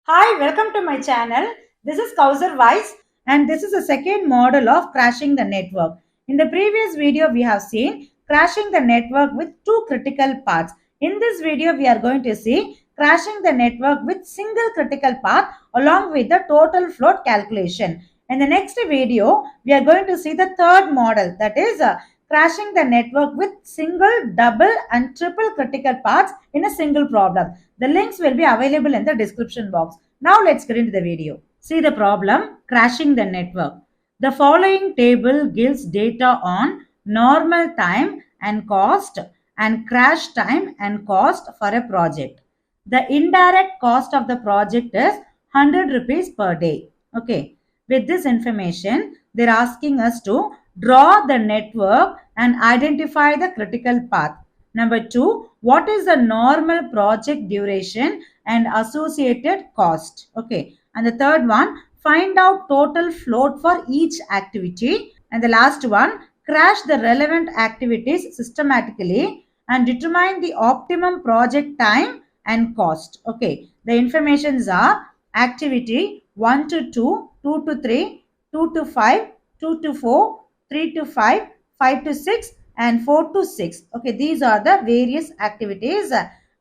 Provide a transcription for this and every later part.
Hi, welcome to my channel. This is Kauserwise and this is the second model of crashing the network. In the previous video, we have seen crashing the network with two critical paths. In this video, we are going to see crashing the network with single critical path along with the total float calculation. In the next video, we are going to see the third model, that is crashing the network with single, double and triple critical paths in a single problem. The links will be available in the description box. Now let's get into the video. See the problem, crashing the network. The following table gives data on normal time and cost and crash time and cost for a project. The indirect cost of the project is 100 rupees per day. Okay. With this information, they're asking us to draw the network and identify the critical path. Number two, what is the normal project duration and associated cost? Okay. And the third one, find out total float for each activity. And the last one, crash the relevant activities systematically and determine the optimum project time and cost. Okay. The informations are activity 1 to 2, 2 to 3, 2 to 5, 2 to 4, 3 to 5, 5 to 6 and 4 to 6. Okay, these are the various activities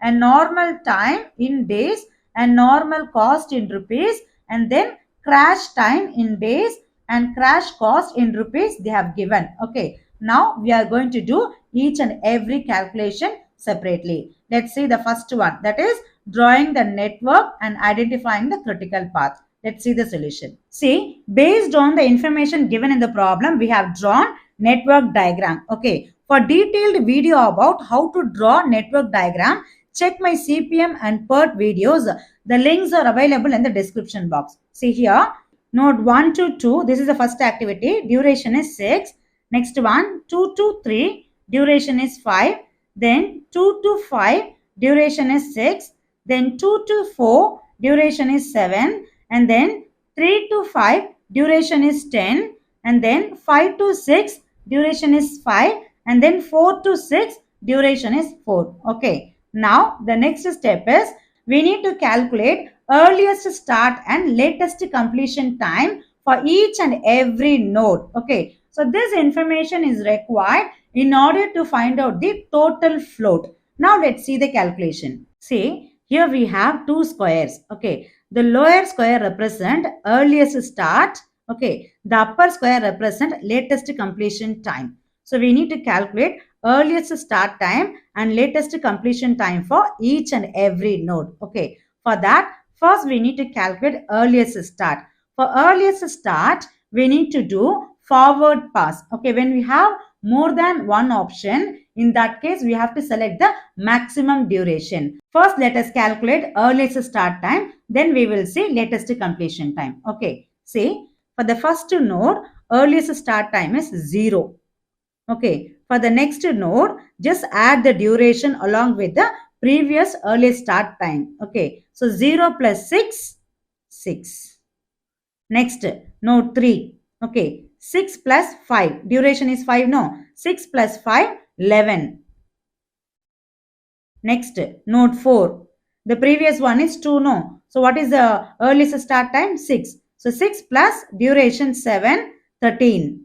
and normal time in days and normal cost in rupees and then crash time in days and crash cost in rupees they have given. Okay, now we are going to do each and every calculation separately. Let's see the first one, that is drawing the network and identifying the critical path. Let's see the solution. See, based on the information given in the problem, we have drawn network diagram. Okay, for detailed video about how to draw network diagram, check my CPM and PERT videos. The links are available in the description box. See here, node 1 to 2, this is the first activity, duration is 6. Next one, 2 to 3, duration is 5. Then 2 to 5, duration is 6. Then 2 to 4, duration is 7. And then 3 to 5, duration is 10. And then 5 to 6, duration is 5. And then 4 to 6, duration is 4. Okay. Now, the next step is we need to calculate earliest start and latest completion time for each and every node. Okay. So, this information is required in order to find out the total float. Now, let's see the calculation. See, here we have two squares. Okay. The lower square represent earliest start. Okay. The upper square represent latest completion time. So we need to calculate earliest start time and latest completion time for each and every node. Okay. For that, first we need to calculate earliest start. For earliest start, we need to do forward pass. Okay. When we have more than one option, in that case, we have to select the maximum duration. First, let us calculate earliest start time. Then we will see latest completion time. Okay. See, for the first node, earliest start time is 0. Okay. For the next node, just add the duration along with the previous earliest start time. Okay. So, 0 plus 6, 6. Next, node 3. Okay. 6 plus 5. Duration is 5, no. 6 plus 5, 11. Next, node 4. The previous one is 2, no. So, what is the earliest start time? 6. So, 6 plus duration 7, 13.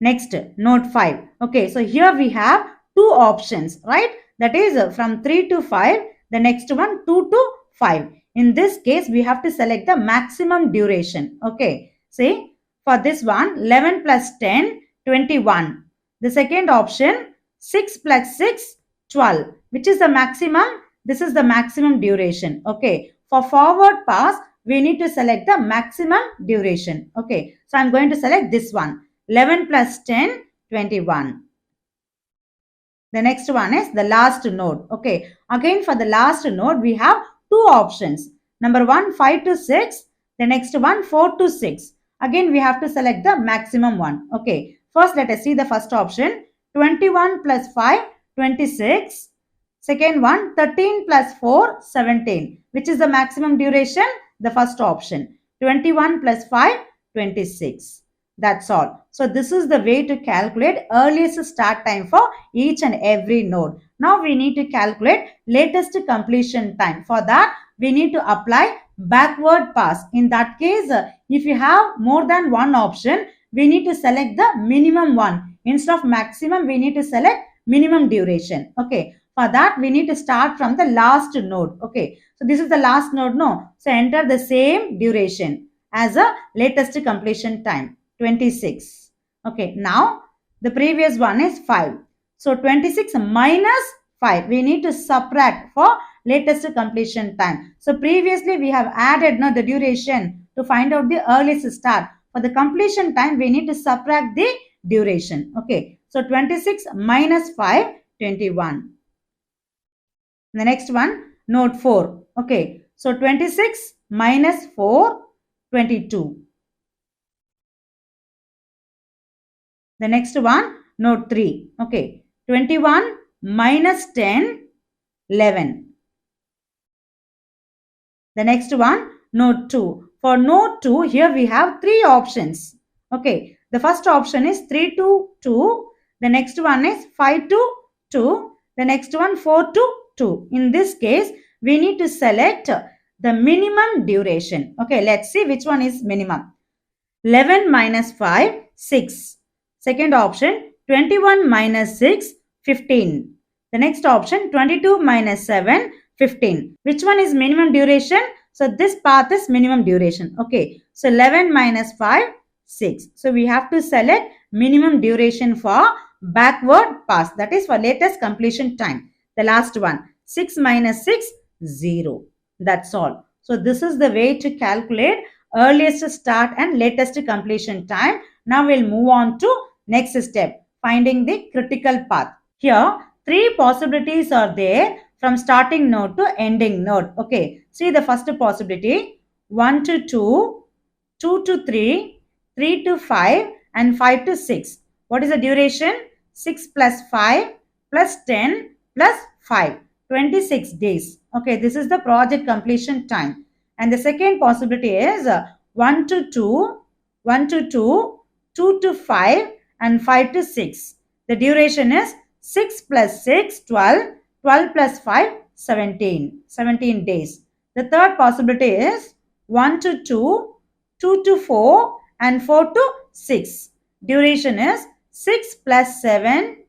Next, node 5. Okay, so here we have two options, right? That is from 3 to 5. The next one, 2 to 5. In this case, we have to select the maximum duration. Okay, see, for this one, 11 plus 10, 21. The second option, 6 plus 6, 12. Which is the maximum? This is the maximum duration. Okay, for forward pass, we need to select the maximum duration. Okay, so I'm going to select this one. 11 plus 10, 21. The next one is the last node. Okay, again for the last node, we have two options. Number one, 5 to 6. The next one, 4 to 6. Again, we have to select the maximum one. Okay, first let us see the first option. 21 plus 5, 26. Second one, 13 plus 4, 17. Which is the maximum duration? The first option. 21 plus 5, 26. That's all. So this is the way to calculate earliest start time for each and every node. Now we need to calculate latest completion time. For that, we need to apply backward pass. In that case, if you have more than one option, we need to select the minimum one. Instead of maximum, we need to select minimum duration. Okay. For that, we need to start from the last node. Okay. So this is the last node, no? So enter the same duration as a latest completion time, 26. Okay. Now, the previous one is 5. So 26 minus 5. We need to subtract for latest completion time. So previously we have added the duration to find out the earliest start. For the completion time, we need to subtract the duration. Okay. So 26 minus 5, 21. The next one, note 4. Okay. So 26 minus 4, 22. The next one, note 3. Okay. 21 minus 10, 11. The next one, note 2. For note 2, here we have three options. Okay. The first option is 3 to 2. The next one is 5 to 2. The next one 4 to 2. In this case, we need to select the minimum duration. Okay. Let's see which one is minimum. 11 minus 5, 6. Second option, 21 minus 6, 15. The next option, 22 minus 7, 15. Which one is minimum duration? So this path is minimum duration. Okay. So 11 minus 5, 6. So we have to select minimum duration for backward pass. That is for latest completion time. The last one, 6 minus 6, 0. That's all. So this is the way to calculate earliest start and latest completion time. Now we'll move on to next step, finding the critical path. Here, three possibilities are there from starting node to ending node. Okay, see the first possibility, 1 to 2, 2 to 3, 3 to 5 and 5 to 6. What is the duration? 6 plus 5 plus 10 plus 5, 26 days. Okay, this is the project completion time. And the second possibility is 1 to 2, 1 to 2, 2 to 5 and 5 to 6. The duration is 6 plus 6, 12, 12 plus 5, 17, 17 days. The third possibility is 1 to 2, 2 to 4 and 4 to 6. Duration is 6 plus 7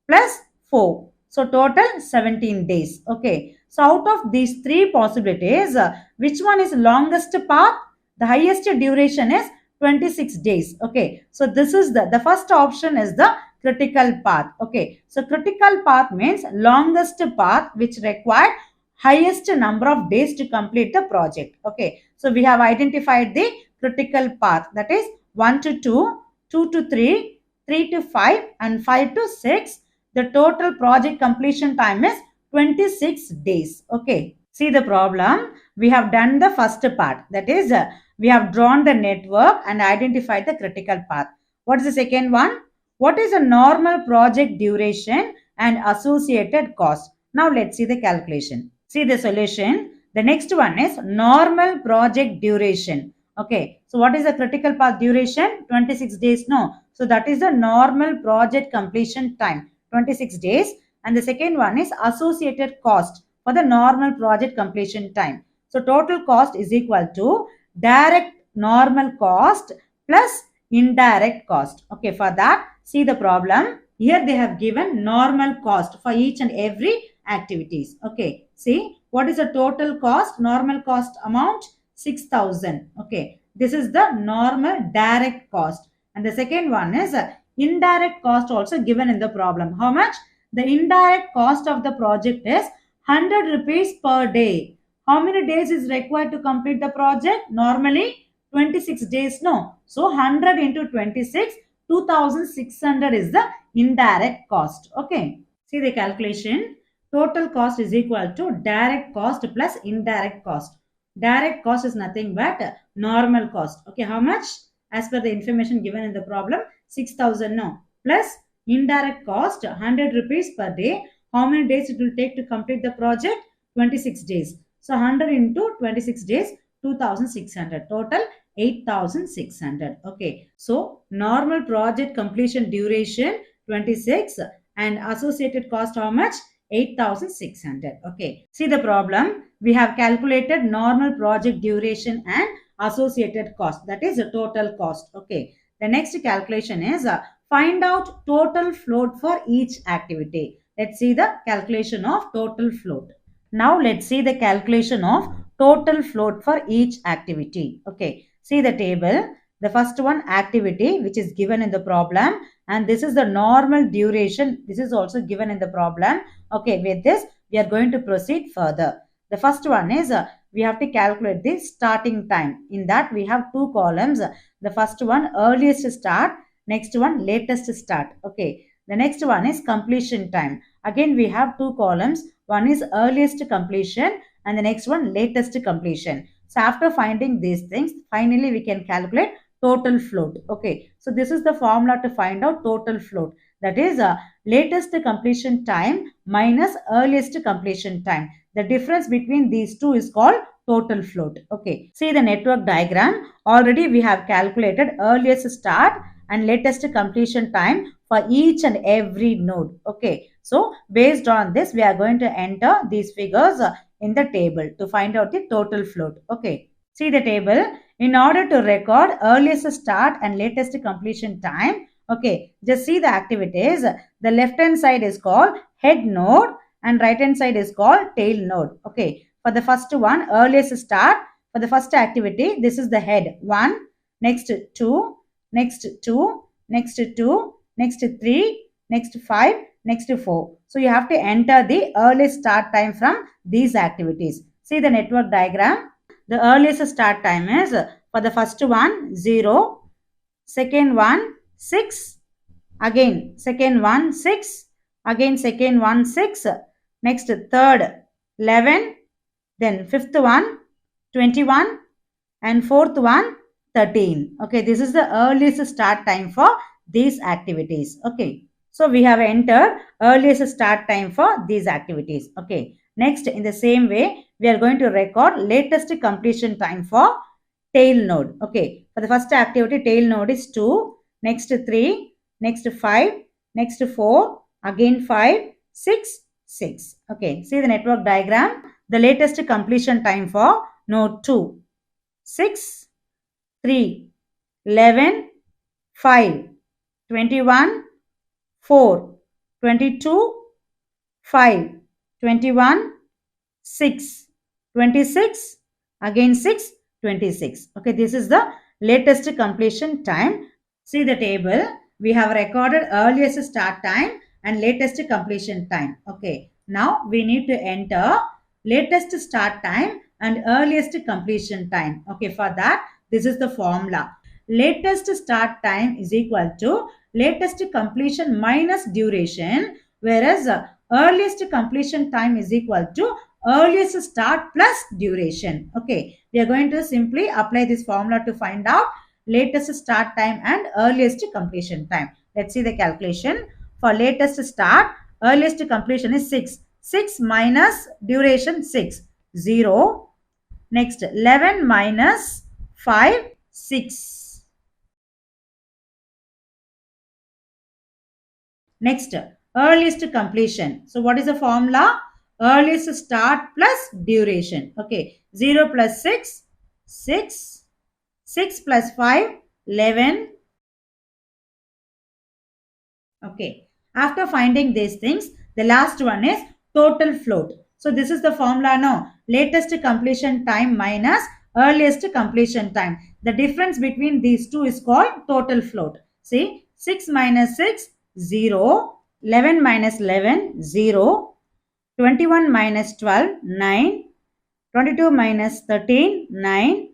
plus 4. So total 17 days. Okay. So out of these three possibilities, which one is longest path? The highest duration is 26 days. Okay. So this is the first option is the critical path. Okay. So critical path means longest path which required highest number of days to complete the project. Okay. So we have identified the critical path, that is 1 to 2, 2 to 3, 3 to 5 and 5 to 6. The total project completion time is 26 days. Okay. See the problem. We have done the first part. That is, we have drawn the network and identified the critical path. What is the second one? What is a normal project duration and associated cost? Now let's see the calculation. See the solution. The next one is normal project duration. Okay. So what is the critical path duration? 26 days. No. So that is the normal project completion time. 26 days. And the second one is associated cost for the normal project completion time. So total cost is equal to direct normal cost plus indirect cost. Okay, for that, see the problem. Here they have given normal cost for each and every activities. Okay, see what is the total cost? Normal cost amount 6,000. Okay, this is the normal direct cost. And the second one is indirect cost also given in the problem. How much? The indirect cost of the project is 100 rupees per day. How many days is required to complete the project? Normally 26 days. No. So 100 into 26, 2,600 is the indirect cost. Okay. See the calculation. Total cost is equal to direct cost plus indirect cost. Direct cost is nothing but normal cost. Okay. How much? As per the information given in the problem, 6,000. No. Plus indirect cost 100 rupees per day. How many days it will take to complete the project? 26 days. So 100 into 26 days, 2,600. Total 8,600. Okay. So normal project completion duration 26 and associated cost how much? 8,600. Okay. See the problem. We have calculated normal project duration and associated cost. That is the total cost. Okay. The next calculation is find out total float for each activity. Let's see the calculation of total float. Now let's see the calculation of total float for each activity. Okay. See the table. The first one activity which is given in the problem, and this is the normal duration. This is also given in the problem. Okay, with this we are going to proceed further. The first one is we have to calculate the starting time. In that we have two columns. The first one earliest start, next one latest start. Okay, the next one is completion time. Again we have two columns. One is earliest completion and the next one latest completion. So after finding these things, finally we can calculate total float. Okay, so this is the formula to find out total float. That is latest completion time minus earliest completion time. The difference between these two is called total float. Okay, see the network diagram. Already we have calculated earliest start and latest completion time for each and every node. Okay, so based on this we are going to enter these figures in the table to find out the total float. Okay, see the table. In order to record earliest start and latest completion time, okay, just see the activities. The left hand side is called head node and right hand side is called tail node. Okay, for the first one, earliest start, for the first activity, this is the head 1, next 2, next 2, next 2, next 3, next 5, next 4. So you have to enter the earliest start time from these activities. See the network diagram. The earliest start time is for the first one 0, second one 6, again second one 6, again second one 6, next third 11, then fifth one 21 and fourth one 13. Okay, this is the earliest start time for these activities. Okay, so we have entered earliest start time for these activities. Okay, next in the same way we are going to record latest completion time for tail node. Okay, for the first activity tail node is 2, next 3, next 5, next 4, again 5, 6, 6. Okay, see the network diagram. The latest completion time for node 2, 6, 3, 11, 5, 21, 4, 22, 5, 21, 6, 26, again 6, 26. Okay, this is the latest completion time. See the table. We have recorded earliest start time and latest completion time. Okay, now we need to enter latest start time and earliest completion time. Okay, for that, this is the formula. Latest start time is equal to latest completion minus duration, whereas earliest completion time is equal to earliest start plus duration. Okay, we are going to simply apply this formula to find out latest start time and earliest completion time. Let's see the calculation. For latest start, earliest completion is 6. 6 minus duration 6, 0. Next 11 minus 5, 6. Next, earliest completion. So what is the formula? Earliest start plus duration. Okay, 0 plus 6, 6. 6 plus 5, 11. Okay, after finding these things, the last one is total float. So this is the formula now. Latest completion time minus earliest completion time. The difference between these two is called total float. See, 6 minus 6, 0. 11 minus 11, 0. 21 minus 12, 9. 22 minus 13, 9.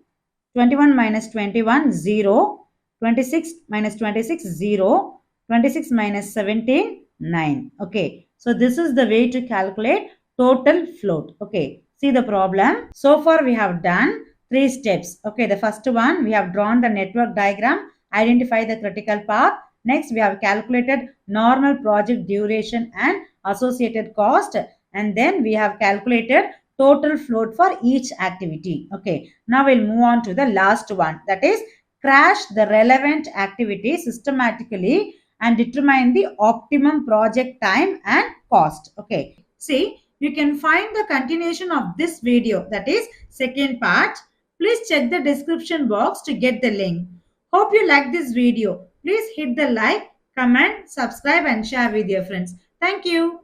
21 minus 21, 0. 26 minus 26, 0. 26 minus 17, 9. Okay, so this is the way to calculate total float. Okay, see the problem. So far we have done 3 steps. Okay, the first one, we have drawn the network diagram, identify the critical path. Next, we have calculated normal project duration and associated cost, and then we have calculated total float for each activity. Okay, now we'll move on to the last one, that is crash the relevant activity systematically and determine the optimum project time and cost. Okay, See, you can find the continuation of this video, that is second part. Please check the description box to get the link. Hope you like this video. Please hit the like, comment, subscribe and share with your friends. Thank you.